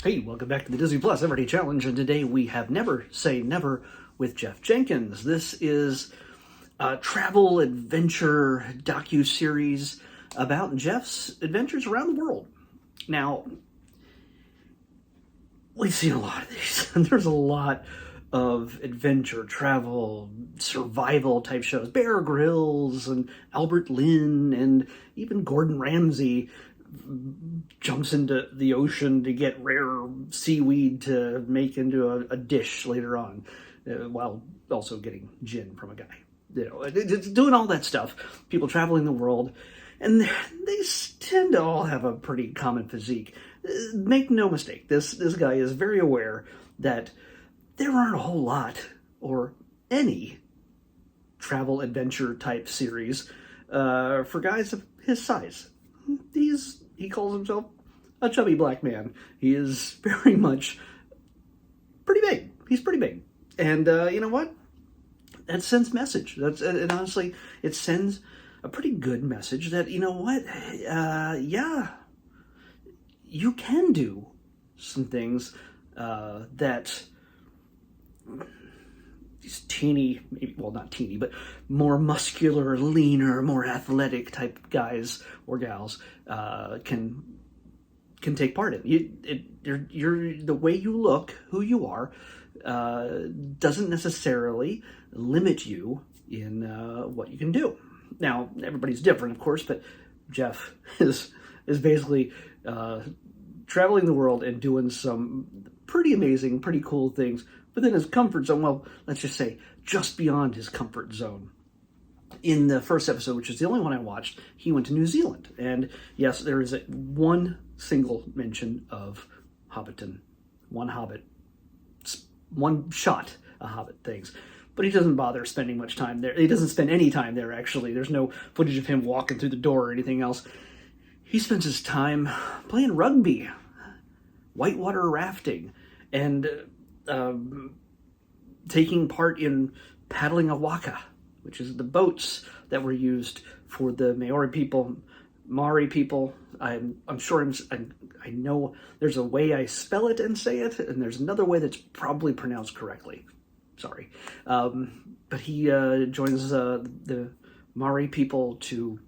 Hey, welcome back to the Disney Plus Everyday Challenge, and today we have Never Say Never with Jeff Jenkins. This is a travel adventure docu-series about Jeff's adventures around the world. Now, we've seen a lot of these. There's a lot of adventure, travel, survival type shows. Bear Grylls and Albert Lynn and even Gordon Ramsay jumps into the ocean to get rare seaweed to make into a dish later on, while also getting gin from a guy. You know, it's doing all that stuff. People traveling the world, and they tend to all have a pretty common physique. Make no mistake, this guy is very aware that there aren't a whole lot, or any, travel adventure type series for guys of his size. He calls himself a chubby black man. He is very much pretty big. He's pretty big. And you know what? That sends message. And honestly, it sends a pretty good message that, you know what? Yeah, you can do some things that these teeny, well, not teeny, but more muscular, leaner, more athletic type guys or gals can take part in. You're the way you look, who you are, doesn't necessarily limit you in what you can do. Now, everybody's different, of course, but Jeff is basically traveling the world and doing some pretty amazing, pretty cool things within his comfort zone. Well, let's just say just beyond his comfort zone. In the first episode, which is the only one I watched, he went to New Zealand. And yes, there is one single mention of Hobbiton. One Hobbit. One shot of Hobbit things. But he doesn't bother spending much time there. He doesn't spend any time there, actually. There's no footage of him walking through the door or anything else. He spends his time playing rugby, whitewater rafting, and taking part in paddling a waka, which is the boats that were used for the Maori people. I'm sure I know there's a way I spell it and say it, and there's another way that's probably pronounced correctly. Sorry. But he joins the Maori people to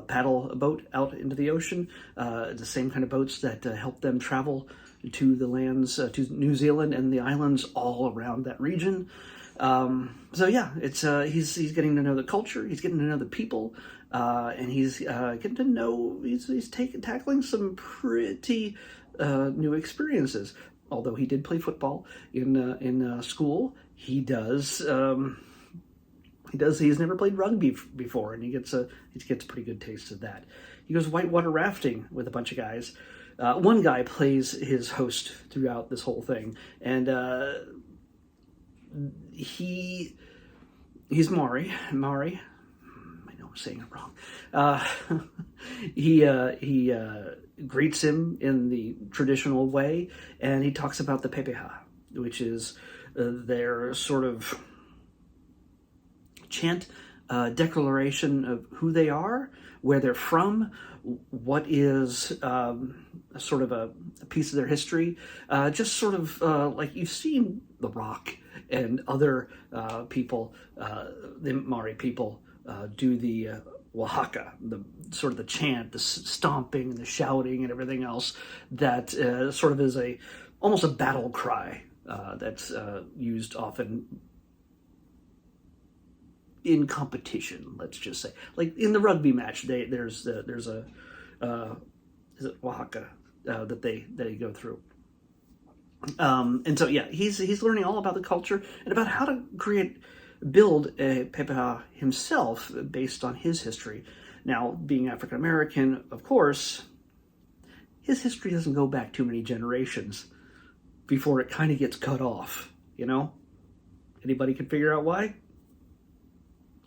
paddle a boat out into the ocean, the same kind of boats that help them travel to the lands, to New Zealand and the islands all around that region. So yeah, it's he's getting to know the culture, he's getting to know the people, and he's getting to know, he's tackling some pretty new experiences. Although he did play football in school, he's never played rugby before, and he gets a pretty good taste of that. He goes whitewater rafting with a bunch of guys. One guy plays his host throughout this whole thing, and he's Maori. I know I'm saying it wrong. He greets him in the traditional way, and he talks about the pepeha, which is their sort of chant, declaration of who they are, where they're from, what is sort of a piece of their history, just sort of like you've seen The Rock and other people, the Maori people, do the Oaxaca, the sort of the chant, the stomping and the shouting and everything else that sort of is almost a battle cry that's used often in competition, let's just say. Like in the rugby match, there's a is it Oaxaca that they go through. And so yeah, he's learning all about the culture and about how to build a pepeha himself based on his history. Now, being African American, of course, his history doesn't go back too many generations before it kind of gets cut off, you know? Anybody can figure out why?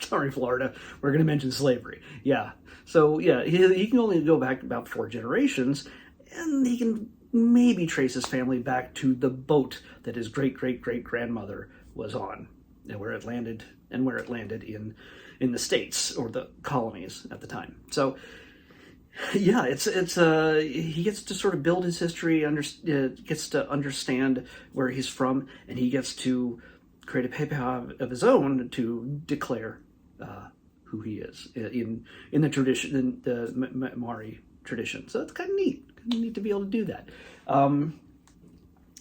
Sorry, Florida, we're going to mention slavery. Yeah. So, yeah, he can only go back about 4 generations, and he can maybe trace his family back to the boat that his great-great-great-grandmother was on, and where it landed in the States, or the colonies at the time. So Yeah, it's he gets to sort of build his history, gets to understand where he's from, and he gets to create a paper of his own to declare who he is in the tradition, in the Maori tradition. So it's kind of neat to be able to do that.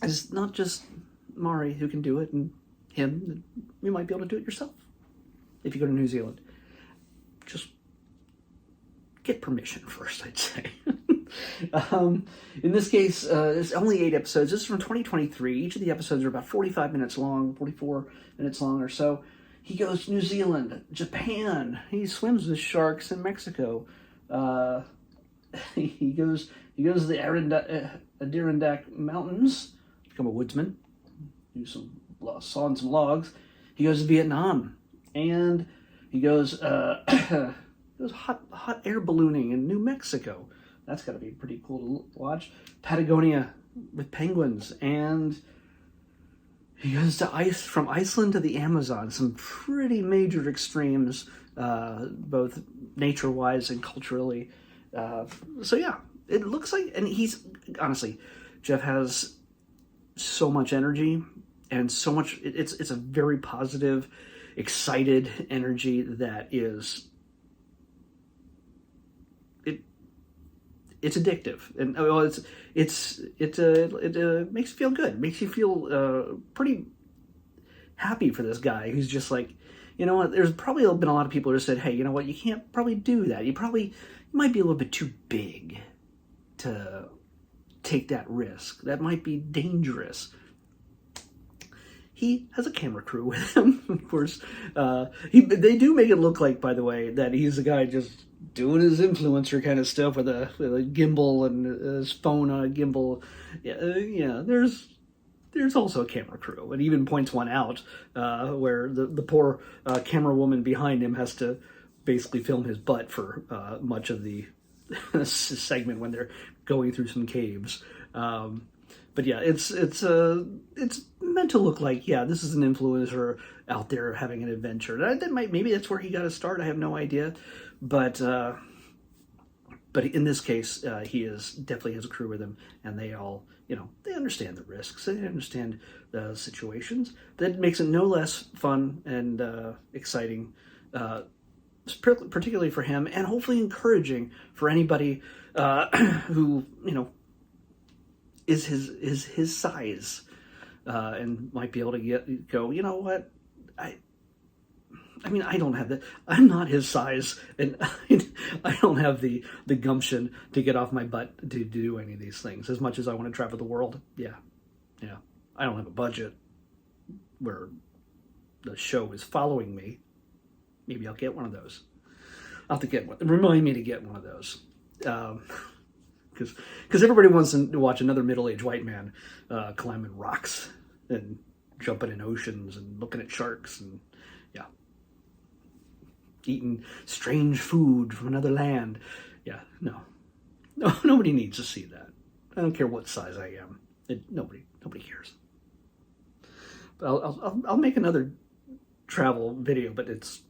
It's not just Maori who can do it, and him. You might be able to do it yourself if you go to New Zealand. Just get permission first, I'd say. In this case, there's only 8 episodes. This is from 2023. Each of the episodes are about 45 minutes long, 44 minutes long or so. He goes to New Zealand, Japan. He swims with sharks in Mexico. He goes to the Adirondack Mountains, become a woodsman, saw on some logs. He goes to Vietnam, and he goes hot air ballooning in New Mexico. That's got to be pretty cool to watch. Patagonia with penguins, and he goes to from Iceland to the Amazon. Some pretty major extremes, both nature-wise and culturally. So yeah, it looks like, and honestly, Jeff has so much energy and so much. It's a very positive, excited energy that is. It's addictive, and it makes you feel good. It makes you feel pretty happy for this guy who's just like, you know what? There's probably been a lot of people who said, hey, you know what? You can't probably do that. You might be a little bit too big to take that risk. That might be dangerous. He has a camera crew with him, of course. They do make it look like, by the way, that he's a guy just doing his influencer kind of stuff with a gimbal and his phone on a gimbal. Yeah, there's also a camera crew, and even points one out where the poor camera woman behind him has to basically film his butt for much of the segment when they're going through some caves. But yeah, it's meant to look like, yeah, this is an influencer out there having an adventure. Maybe that's where he got to start. I have no idea, but in this case, he definitely has a crew with him, and they all, they understand the risks, they understand the situations. That makes it no less fun and exciting, particularly for him, and hopefully encouraging for anybody who is his size, and might be able to go, you know what, I mean, I don't have that. I'm not his size, and I don't have the gumption to get off my butt to do any of these things. As much as I want to travel the world, yeah, I don't have a budget where the show is following me. Maybe I'll get one of those. I'll have to get one. Remind me to get one of those. Because everybody wants to watch another middle-aged white man climbing rocks and jumping in oceans and looking at sharks and, yeah, eating strange food from another land. Yeah, no, nobody needs to see that. I don't care what size I am. Nobody cares. But I'll make another travel video, but it's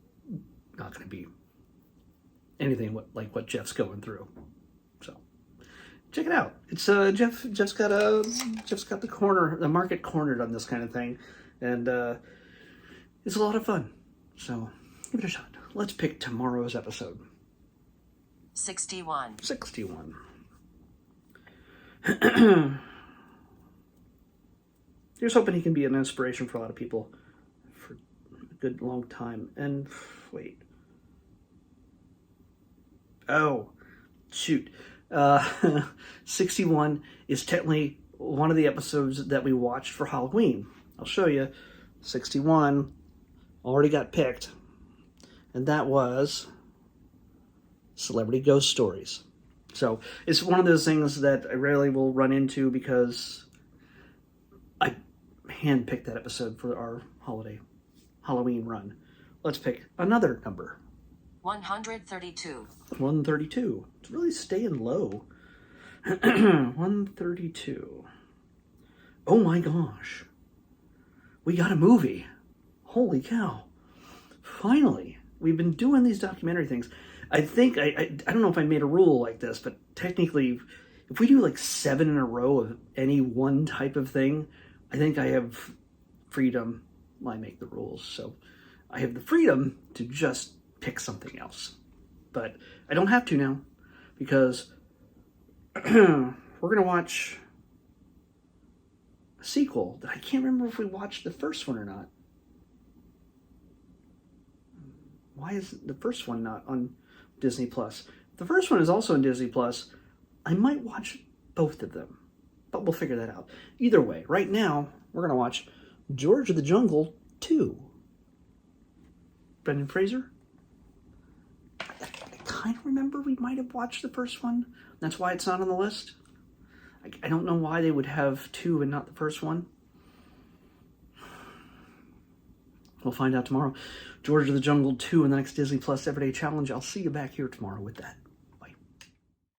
not going to be anything like what Jeff's going through. So check it out. It's Jeff's got the market cornered on this kind of thing, and it's a lot of fun. So give it a shot. Let's pick tomorrow's episode. 61. Here's hoping he can be an inspiration for a lot of people for a good long time. And wait. Oh, shoot. 61 is technically one of the episodes that we watched for Halloween. I'll show you. 61 already got picked. And that was Celebrity Ghost Stories. So it's one of those things that I rarely will run into because I handpicked that episode for our Halloween run. Let's pick another number. 132. 132. It's really staying low. 132. Oh my gosh. We got a movie. Holy cow. Finally. We've been doing these documentary things. I think I don't know if I made a rule like this, but technically, if we do like 7 in a row of any one type of thing, I think I have freedom. Well, I make the rules, so I have the freedom to just pick something else. But I don't have to now because we're gonna watch a sequel that I can't remember if we watched the first one or not. Why is the first one not on Disney Plus? The first one is also on Disney Plus. I might watch both of them, but we'll figure that out. Either way, right now, we're going to watch George of the Jungle 2. Brendan Fraser? I kind of remember we might have watched the first one. That's why it's not on the list. I don't know why they would have 2 and not the first one. We'll find out tomorrow. George of the Jungle 2 in the next Disney Plus Everyday Challenge. I'll see you back here tomorrow with that.